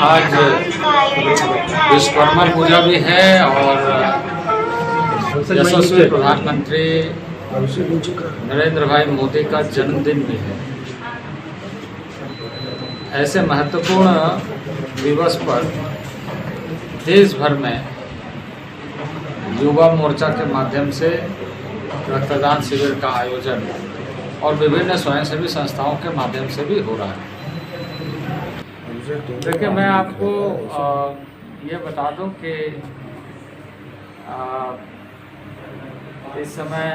आज विश्वकर्मा पूजा भी है और यशस्वी प्रधानमंत्री नरेंद्र भाई मोदी का जन्मदिन भी है। ऐसे महत्वपूर्ण दिवस पर देश भर में युवा मोर्चा के माध्यम से रक्तदान शिविर का आयोजन और विभिन्न स्वयंसेवी संस्थाओं के माध्यम से भी हो रहा है। देखिए, मैं आपको ये बता दूं कि इस समय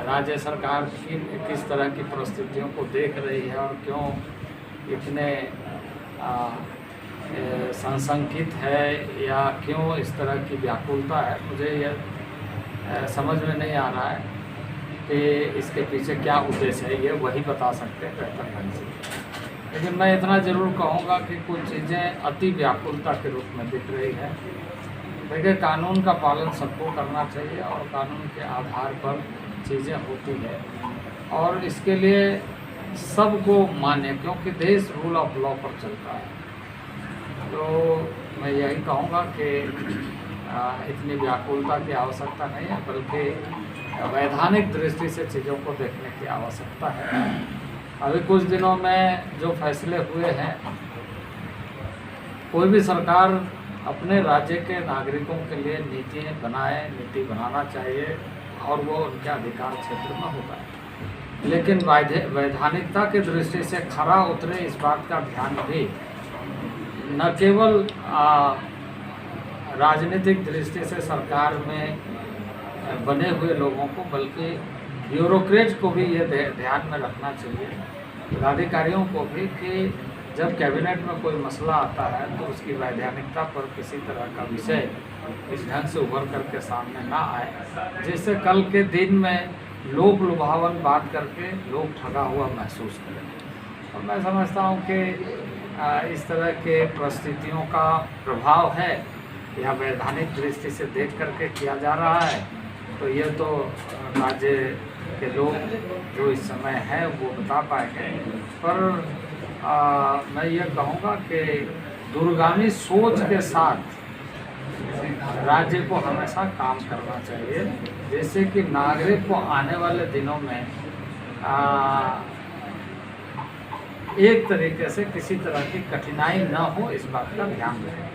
राज्य सरकार की किस तरह की परिस्थितियों को देख रही है और क्यों इतने संशंकित है या क्यों इस तरह की व्याकुलता है, मुझे यह समझ में नहीं आ रहा है कि इसके पीछे क्या उद्देश्य है। ये वही बता सकते हैं बेहतर ढंग से। लेकिन मैं इतना ज़रूर कहूँगा कि कुछ चीज़ें अति व्याकुलता के रूप में दिख रही है। देखिए, कानून का पालन सबको करना चाहिए और कानून के आधार पर चीज़ें होती है और इसके लिए सबको माने, क्योंकि देश रूल ऑफ लॉ पर चलता है। तो मैं यही कहूँगा कि इतनी व्याकुलता की आवश्यकता नहीं है, बल्कि वैधानिक दृष्टि से चीज़ों को देखने की आवश्यकता है। अभी कुछ दिनों में जो फैसले हुए हैं, कोई भी सरकार अपने राज्य के नागरिकों के लिए नीति बनाना चाहिए और वो उनके अधिकार क्षेत्र में होता है। लेकिन वैधानिकता की दृष्टि से खरा उतरे, इस बात का ध्यान भी न केवल राजनीतिक दृष्टि से सरकार में बने हुए लोगों को, बल्कि ब्यूरोक्रेट को भी ये ध्यान में रखना चाहिए, पदाधिकारियों को भी, कि जब कैबिनेट में कोई मसला आता है तो उसकी वैधानिकता पर किसी तरह का विषय इस ढंग से उभर करके सामने ना आए, जिससे कल के दिन में लोक लुभावन बात करके लोग ठगा हुआ महसूस करें। और मैं समझता हूँ कि इस तरह के परिस्थितियों का प्रभाव है या वैधानिक दृष्टि से देख करके किया जा रहा है, तो ये तो राज्य के लोग जो इस समय है वो बता पाएंगे। पर मैं ये कहूँगा कि दूरगामी सोच के साथ राज्य को हमेशा काम करना चाहिए, जिससे कि नागरिक को आने वाले दिनों में एक तरीके से किसी तरह की कठिनाई न हो, इस बात का ध्यान रखें।